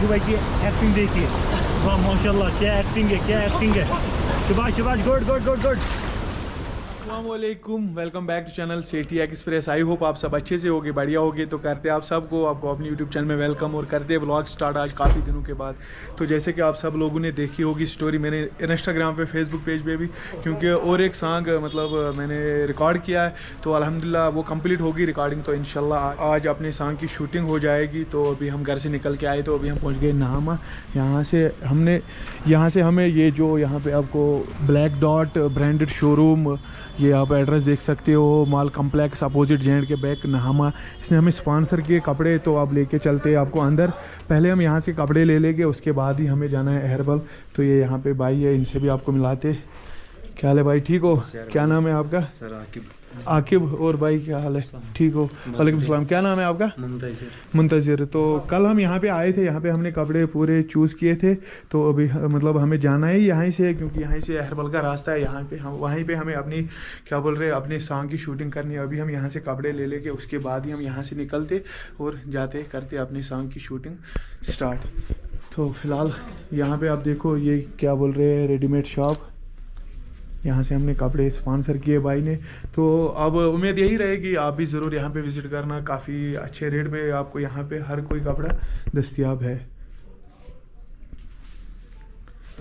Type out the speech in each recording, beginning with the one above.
सेठी भाई की एक्टिंग देखिए, वाह माशाल्लाह, क्या एक्टिंग है, क्या एक्टिंग है। Subhash good good good good. अस्सलामुअलैकुम, welcome back to channel Sethi express. I hope आप सब अच्छे से होगे, बढ़िया होगे। तो करते आप सबको आपको अपनी यूट्यूब चैनल में वेलकम और करते हैं व्लॉग स्टार्ट आज काफ़ी दिनों के बाद। तो जैसे कि आप सब लोगों ने देखी होगी स्टोरी मैंने इंस्टाग्राम पे, फेसबुक पेज पे भी, क्योंकि और एक सॉन्ग मतलब मैंने रिकॉर्ड किया है तो अल्हम्दुलिल्लाह वो कंप्लीट होगी रिकॉर्डिंग। तो इंशाल्लाह आज अपने सॉन्ग की शूटिंग हो जाएगी। तो अभी हम घर से निकल के आए, तो अभी हम पहुँच गए नाहमा। यहाँ से हमें ये जो यहाँ पे आपको ब्लैक डॉट ब्रांडेड शोरूम, ये आप एड्रेस देख सकते हो, मॉल कम्प्लेक्स अपोजिट जेंड के बैक नाहमा। इसने हमें स्पॉन्सर किए कपड़े, तो आप लेके चलते हैं आपको अंदर। पहले हम यहाँ से कपड़े ले लेंगे, उसके बाद ही हमें जाना है अहरबल। तो ये यहाँ पे भाई है, इनसे भी आपको मिलाते। क्या हाल है भाई, ठीक हो? क्या नाम है आपका? सर आकिब। और भाई क्या हाल है, ठीक हो? वालेकुम सलाम। क्या नाम है आपका? मुंतज़िर। तो कल हम यहाँ पे आए थे, यहाँ पे हमने कपड़े पूरे चूज़ किए थे। तो अभी मतलब हमें जाना है यहाँ से, क्योंकि यहाँ से अहरबल का रास्ता है। यहाँ पे हम वहीं पे हमें अपनी क्या बोल रहे हैं अपने सॉन्ग की शूटिंग करनी है। अभी हम यहाँ से कपड़े ले लेके उसके बाद ही हम यहाँ से निकलते और जाते करते अपनी सॉन्ग की शूटिंग स्टार्ट। तो फ़िलहाल यहाँ पर आप देखो, ये क्या बोल रहे हैं रेडीमेड शॉप, यहाँ से हमने कपड़े स्पॉन्सर किए भाई ने। तो अब उम्मीद यही रहेगी आप भी ज़रूर यहाँ पे विज़िट करना। काफ़ी अच्छे रेट पे आपको यहाँ पे हर कोई कपड़ा दस्तयाब है।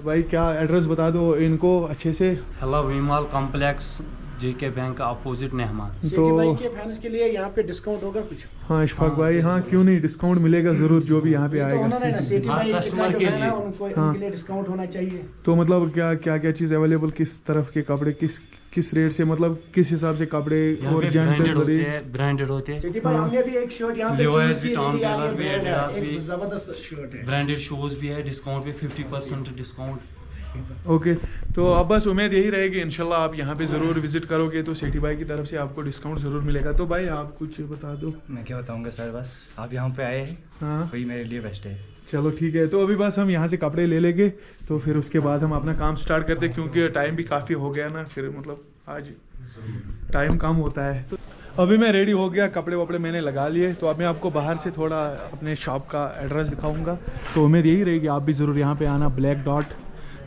भाई क्या एड्रेस बता दो इनको अच्छे से। हेलो वीमाल कॉम्प्लेक्स जेके बैंक अपोजिट नेहमा। तो भाई के फैंस के लिए यहाँ पे डिस्काउंट होगा कुछ? हाँ इशफाक भाई, हाँ क्यों नहीं, डिस्काउंट मिलेगा ज़रूर जो भी यहाँ पे आएगा। कस्टमर के लिए उनके लिए डिस्काउंट होना चाहिए। तो मतलब क्या क्या क्या चीज़ अवेलेबल, किस तरफ के कपड़े, किस रेट से, मतलब किस हिसाब से कपड़े और ब्रांडेड होते हैं। सिटी भाई हमने भी एक शर्ट यहाँ पे लिवाइस भी, टॉम टेलर भी, एडिडास भी, जबरदस्त शर्ट है। ब्रांडेड शूज भी है, डिस्काउंट भी 50% डिस्काउंट। ओके तो अब बस उम्मीद यही रहेगी इंशाल्लाह आप यहाँ पे ज़रूर विजिट करोगे तो सेठी भाई की तरफ से आपको डिस्काउंट ज़रूर मिलेगा। तो भाई आप कुछ बता दो। मैं क्या बताऊंगा सर, बस आप यहाँ पे आए हैं, हाँ वही मेरे लिए बेस्ट है। चलो ठीक है, तो अभी बस हम यहाँ से कपड़े ले लेंगे, तो फिर उसके बाद हम अपना काम स्टार्ट करते, क्योंकि टाइम भी काफ़ी हो गया ना, फिर मतलब आज टाइम कम होता है। तो अभी मैं रेडी हो गया, कपड़े वपड़े मैंने लगा लिए। तो अब मैं आपको बाहर से थोड़ा अपने शॉप का एड्रेस दिखाऊँगा। तो उम्मीद यही रहेगी आप भी ज़रूर यहाँ पर आना। ब्लैक डॉट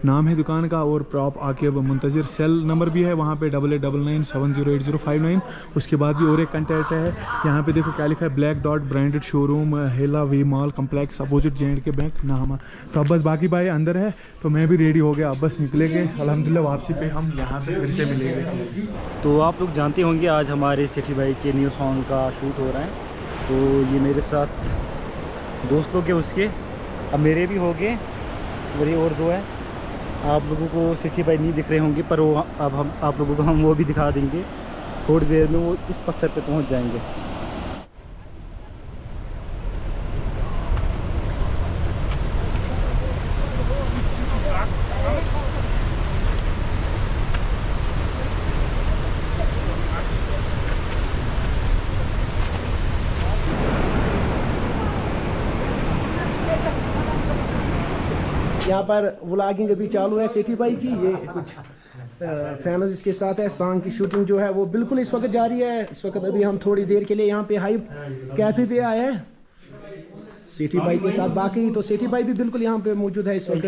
नाम है दुकान का, और प्रॉप आकिब मुंतज़िर। सेल नंबर भी है वहाँ पे 8899708059। उसके बाद भी और एक कंटेक्ट है, यहाँ पे देखो क्या लिखा है, ब्लैक डॉट ब्रांडेड शोरूम हेला वी मॉल कम्प्लेक्स अपोजिट जेंड के बैंक नाहमा। तो अब बस बाकी भाई अंदर है, तो मैं भी रेडी हो गया, अब बस निकलेंगे अल्हम्दुलिल्लाह। वापसी पे हम यहाँ पे फिर से मिलेंगे। तो आप लोग जानते होंगे आज हमारे सेठी भाई के न्यू सॉन्ग का शूट हो रहा है। तो ये मेरे साथ दोस्तों के उसके अब मेरे भी हो गए, मेरे और दो है। आप लोगों को सेठी भाई नहीं दिख रहे होंगे, पर वो अब हम आप लोगों को हम वो भी दिखा देंगे। थोड़ी देर में वो इस पत्थर पे पहुंच जाएंगे। यहाँ पर व्लॉगिंग अभी चालू है सेठी भाई की। ये कुछ फैनस इसके साथ है। सॉन्ग की शूटिंग जो है वो बिल्कुल इस वक्त जारी है। इस वक्त अभी हम थोड़ी देर के लिए यहाँ पे हाइप कैफे पे आए हैं सेठी भाई के साथ। बाकी तो सेठी भाई भी बिल्कुल यहाँ पे मौजूद है इस वक्त।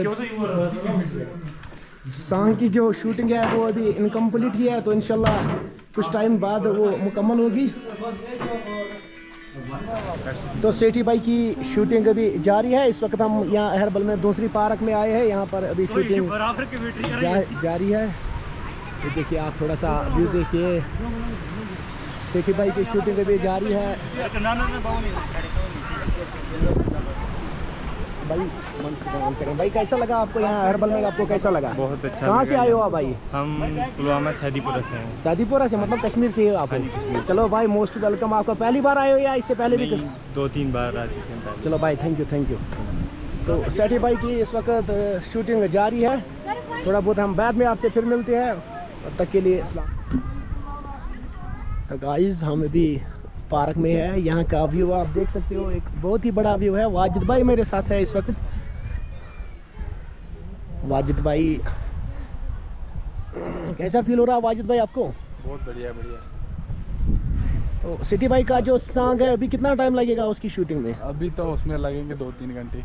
सॉन्ग की जो शूटिंग है वो अभी इनकम्प्लीट ही है, तो इंशाल्लाह कुछ टाइम बाद वो मुकम्मल होगी। तो सेठी भाई की शूटिंग अभी जारी है। इस वक्त हम यहाँ अहरबल में दूसरी पार्क में आए हैं, यहाँ पर अभी शूटिंग जारी है। ये देखिए आप थोड़ा सा व्यू देखिए, सेठी भाई की शूटिंग अभी जारी है। भाई कैसा लगा आपको यहाँ अहरबल में, आपको कैसा लगा? बहुत अच्छा। कहाँ से आए हो आप भाई? हम पुलवामा शादीपुरा से हैं। शादीपुरा से, मतलब कश्मीर से हो आप? चलो भाई मोस्ट वेलकम। आपको पहली बार आए हो या इससे पहले भी? 2-3 बार आ चुके हैं। चलो भाई थैंक यू। तो सेठी भाई की इस वक्त शूटिंग जारी है। थोड़ा बहुत हम बाद में आपसे फिर मिलते हैं, तब तक के लिए अस्सलाम। तो गाइस हम अभी पार्क में है, यहाँ का व्यू आप देख सकते हो, एक बहुत ही बड़ा व्यू है। वाजिद भाई मेरे साथ है इस वक्त। वाजिद भाई कैसा फील हो रहा है वाजिद भाई आपको? बहुत बढ़िया। तो सिटी भाई का जो सॉन्ग है अभी कितना टाइम लगेगा उसकी शूटिंग में? अभी तो उसमें लगेंगे 2-3 घंटे।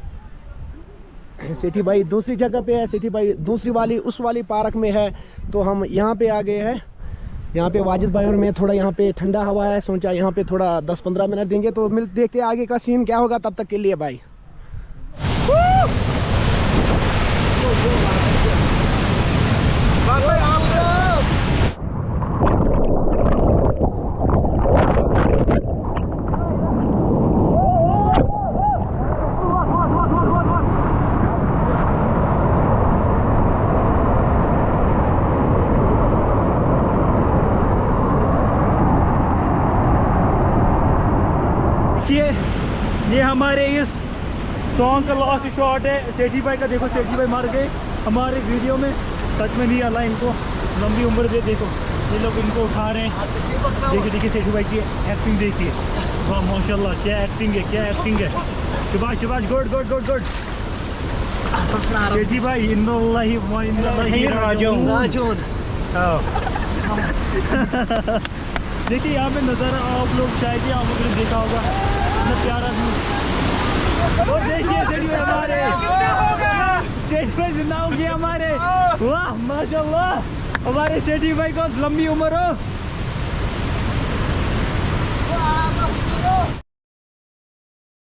सेठी भाई दूसरी जगह पे है, सेठी भाई दूसरी वाली उस वाली पार्क में है, तो हम यहाँ पे आ गए हैं। यहाँ पे वाजिद भाई और मैं थोड़ा यहाँ पे ठंडा हवा है, सोचा यहाँ पे थोड़ा 10-15 मिनट देंगे, तो मिल देखते हैं आगे का सीन क्या होगा। तब तक के लिए भाई ये हमारे इस सॉन्ग का लास्ट शॉट है सेठी भाई का। देखो सेठी भाई मर गए हमारे वीडियो में, सच में नहीं अल्लाह इनको लंबी उम्र दे। देखो ये लोग इनको उठा रहे हैं, देखिए देखिए सेठी भाई की एक्टिंग देखिए, वाह माशाल्लाह क्या एक्टिंग है, क्या एक्टिंग है। शाबाश शाबाश, गुड गुड गुड गुड सेठी भाई। इन्नल्लाहि व इन्ना इलैहि राजिऊन। देखिए यहाँ पे नज़ारा आप लोग शायद ही आप लोगों ने देखा होगा, इतना प्यारा व्यू। और देखिए सेठी भाई हमारे सेठी भाई जिंदा हो गए हमारे, वाह माशाल्लाह। हमारे सेठी भाई को लंबी उम्र हो।